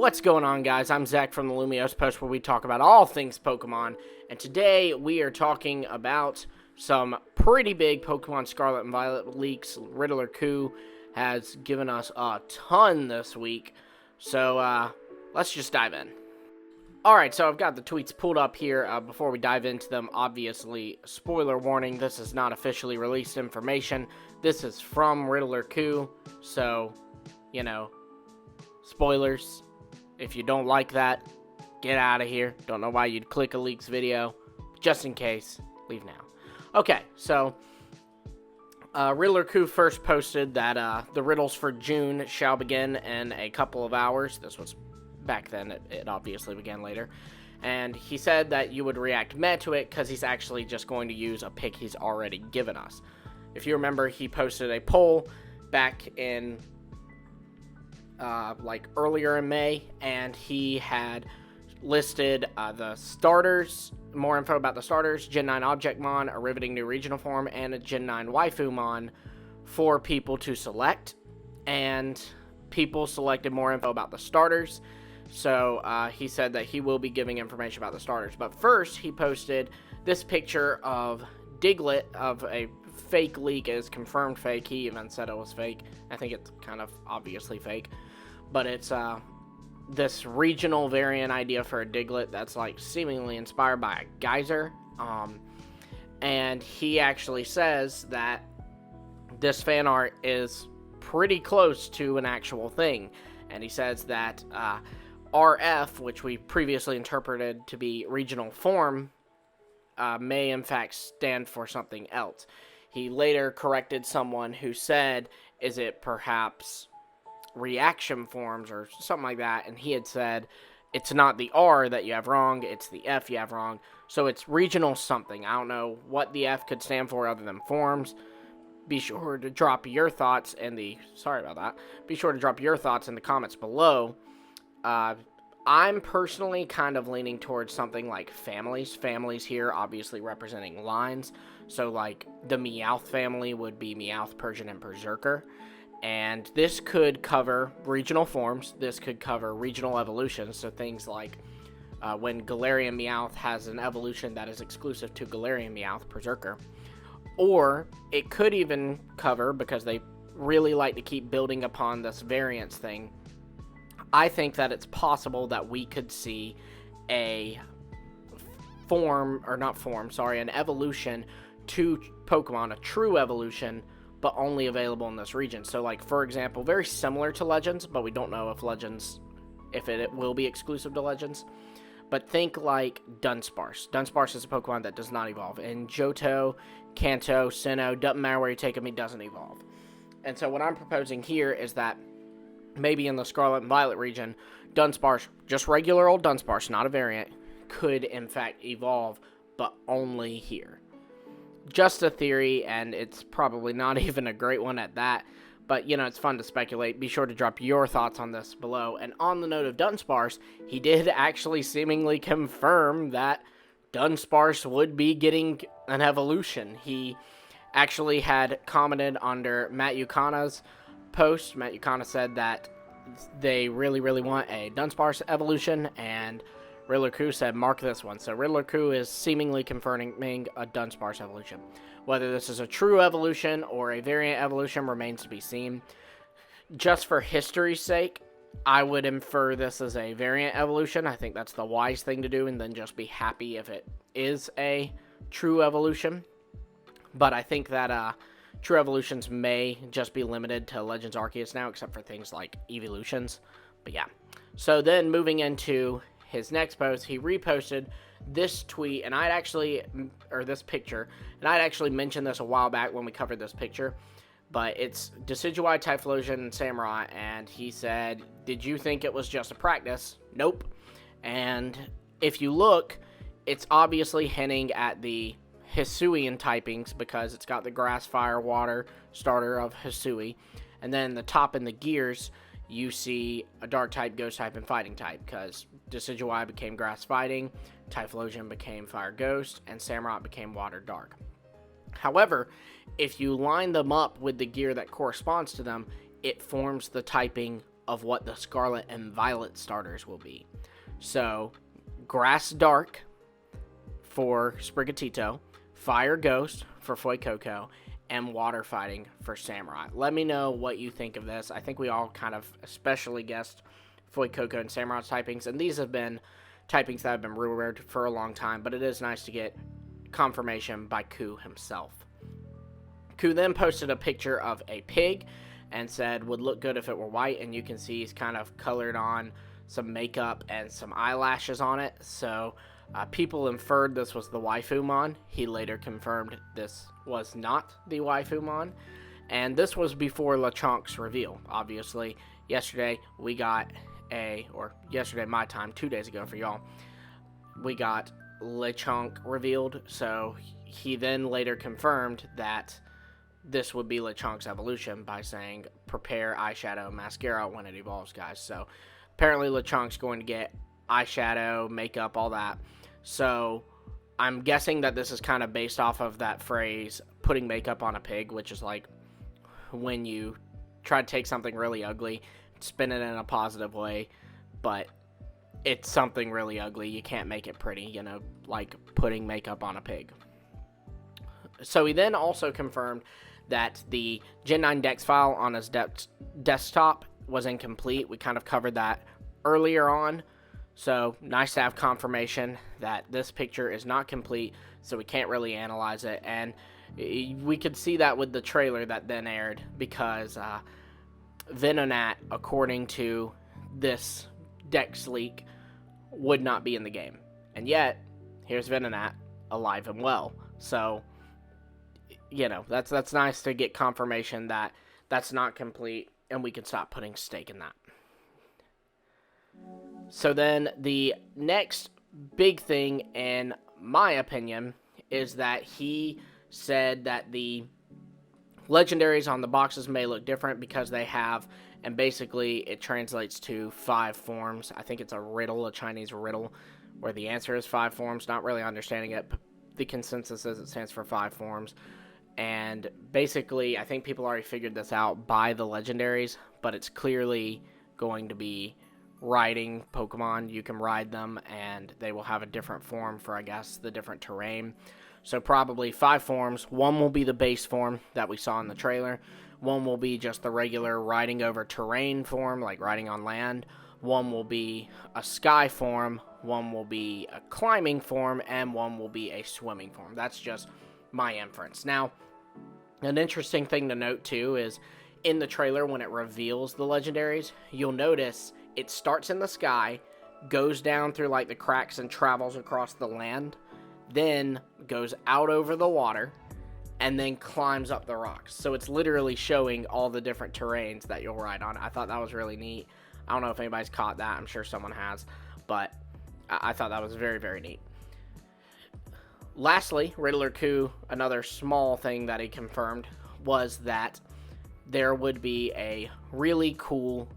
What's going on, guys? I'm Zach from the Lumios Post, where we talk about all things Pokemon, and today we are talking about some pretty big Pokemon Scarlet and Violet leaks. Riddler Khu has given us a ton this week, so let's just dive in. Alright, so I've got the tweets pulled up here. Before we dive into them, obviously, spoiler warning, this is not officially released information. This is from Riddler Khu, so, you know, spoilers. If you don't like that, get out of here. Don't know why you'd click a leaks video. Just in case, leave now. Okay, so Riddler Khu first posted that the riddles for June shall begin in a couple of hours. This was back then. It obviously began later. And he said that you would react meh to it because he's actually just going to use a pick he's already given us. If you remember, he posted a poll back in like earlier in May, and he had listed the starters, more info about the starters, Gen 9 Objectmon, a riveting new regional form, and a Gen 9 Waifumon for people to select. And people selected more info about the starters, so he said that he will be giving information about the starters. But first, he posted this picture of Diglett of a fake leak. Is confirmed fake. He even said it was fake. I think it's kind of obviously fake, but it's this regional variant idea for a Diglett that's like seemingly inspired by a geyser. And he actually says that this fan art is pretty close to an actual thing, and he says that RF, which we previously interpreted to be regional form, may in fact stand for something else. He later corrected someone who said, is it perhaps reaction forms or something like that, and he had said it's not the R that you have wrong, it's the F you have wrong, so it's regional something. I don't know what the F could stand for other than forms. Be sure to drop your thoughts in the be sure to drop your thoughts in the comments below. I'm personally kind of leaning towards something like families. Families here obviously representing lines. So like the Meowth family would be Meowth, Persian, and Berserker. And this could cover regional forms. This could cover regional evolutions. So things like when Galarian Meowth has an evolution that is exclusive to Galarian Meowth, Berserker. Or it could even cover, because they really like to keep building upon this variance thing, I think that it's possible that we could see an evolution to Pokemon, a true evolution, but only available in this region. So, like, for example, very similar to Legends, but we don't know if it will be exclusive to Legends. But think like Dunsparce. Dunsparce is a Pokemon that does not evolve. In Johto, Kanto, Sinnoh, doesn't matter where you take him, he doesn't evolve. And so what I'm proposing here is that maybe in the Scarlet and Violet region, Dunsparce, just regular old Dunsparce, not a variant, could in fact evolve, but only here. Just a theory, and it's probably not even a great one at that, but, you know, it's fun to speculate. Be sure to drop your thoughts on this below. And on the note of Dunsparce, he did actually seemingly confirm that Dunsparce would be getting an evolution. He actually had commented under Matt Yucana's post. Matt Yucana said that they really, really want a Dunsparce evolution, and Riddler Khu said, mark this one. So Riddler Khu is seemingly confirming a Dunsparce evolution. Whether this is a true evolution or a variant evolution remains to be seen. Just for history's sake, I would infer this as a variant evolution. I think that's the wise thing to do, and then just be happy if it is a true evolution. But I think that true evolutions may just be limited to Legends Arceus now, except for things like evolutions. But yeah. So then moving into his next post, he reposted this tweet, and this picture, and I'd actually mentioned this a while back when we covered this picture, but it's Decidueye, Typhlosion, and Samurai, and he said, did you think it was just a practice? Nope. And if you look, it's obviously hinting at the Hisuian typings, because it's got the Grass, Fire, Water starter of Hisui, and then the top in the gears, you see a Dark type, Ghost type, and Fighting type, because Decidueye became Grass Fighting, Typhlosion became Fire Ghost, and Samurott became Water Dark. However, if you line them up with the gear that corresponds to them, it forms the typing of what the Scarlet and Violet starters will be. So, Grass Dark for Sprigatito, Fire Ghost for Fuecoco, and Water Fighting for Samurai. Let me know what you think of this. I think we all kind of especially guessed Fuecoco and Samurai typings, and these have been typings that have been rumored for a long time, but it is nice to get confirmation by Khu himself. Khu then posted a picture of a pig and said would look good if it were white, and you can see he's kind of colored on some makeup and some eyelashes on it, so people inferred this was the Waifumon. He later confirmed this was not the Waifumon, and this was before Lechonk's reveal. Obviously, yesterday we got yesterday my time, 2 days ago for y'all, we got Lechonk revealed, so he then later confirmed that this would be Lechonk's evolution by saying, prepare eyeshadow mascara when it evolves, guys. So apparently Lechonk's going to get eyeshadow, makeup, all that. So I'm guessing that this is kind of based off of that phrase, putting makeup on a pig, which is like when you try to take something really ugly, spin it in a positive way, but it's something really ugly. You can't make it pretty, you know, like putting makeup on a pig. So he then also confirmed that the Gen 9 Dex file on his desktop was incomplete. We kind of covered that earlier on. So nice to have confirmation that this picture is not complete, so we can't really analyze it. And we could see that with the trailer that then aired, because Venonat, according to this Dex leak, would not be in the game. And yet, here's Venonat alive and well. So, you know, that's nice to get confirmation that that's not complete, and we can stop putting stake in that. So then the next big thing, in my opinion, is that he said that the Legendaries on the boxes may look different because they have, and basically it translates to 5 forms. I think it's a riddle, a Chinese riddle, where the answer is 5 forms. Not really understanding it, but the consensus is it stands for 5 forms. And basically, I think people already figured this out by the Legendaries, but it's clearly going to be riding Pokemon. You can ride them, and they will have a different form for, I guess, the different terrain. So probably 5 forms. 1 will be the base form that we saw in the trailer. 1 will be just the regular riding over terrain form, like riding on land. 1 will be a sky form. 1 will be a climbing form, and 1 will be a swimming form. That's just my inference. Now, an interesting thing to note too is in the trailer, when it reveals the Legendaries, you'll notice it starts in the sky, goes down through like the cracks and travels across the land, then goes out over the water, and then climbs up the rocks. So it's literally showing all the different terrains that you'll ride on. I thought that was really neat. I don't know if anybody's caught that. I'm sure someone has, but I thought that was very, very neat. Lastly, Riddler Khu, another small thing that he confirmed was that there would be a really cool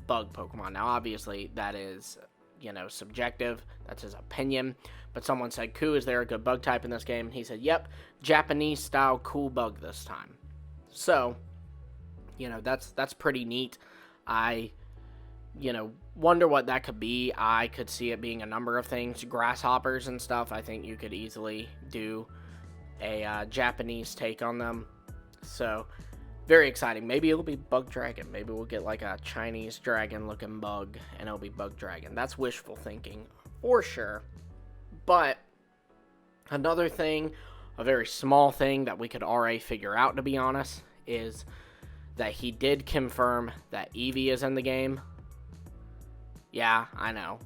bug Pokemon. Now, obviously, that is, you know, subjective. That's his opinion. But someone said, Khu, is there a good bug type in this game? And he said, yep, Japanese-style cool bug this time. So, you know, that's pretty neat. I, you know, wonder what that could be. I could see it being a number of things. Grasshoppers and stuff. I think you could easily do a Japanese take on them. So, very exciting. Maybe it'll be Bug Dragon. Maybe we'll get like a Chinese dragon looking bug, and it'll be Bug Dragon. That's wishful thinking, for sure. But another thing, a very small thing that we could already figure out, to be honest, is that he did confirm that Eevee is in the game. Yeah, I know.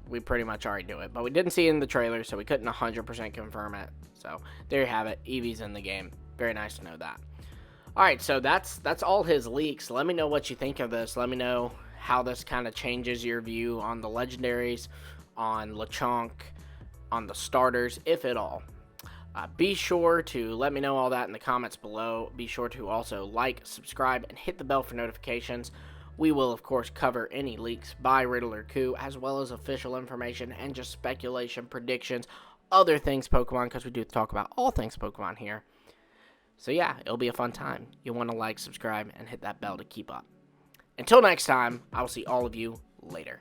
We pretty much already knew it, but we didn't see it in the trailer, so we couldn't 100% confirm it. So there you have it. Eevee's in the game. Very nice to know that. Alright, so that's all his leaks. Let me know what you think of this. Let me know how this kind of changes your view on the Legendaries, on Lechonk, on the starters, if at all. Be sure to let me know all that in the comments below. Be sure to also like, subscribe, and hit the bell for notifications. We will, of course, cover any leaks by Riddler Khu, as well as official information and just speculation, predictions, other things Pokemon, because we do talk about all things Pokemon here. So yeah, it'll be a fun time. You'll want to like, subscribe, and hit that bell to keep up. Until next time, I will see all of you later.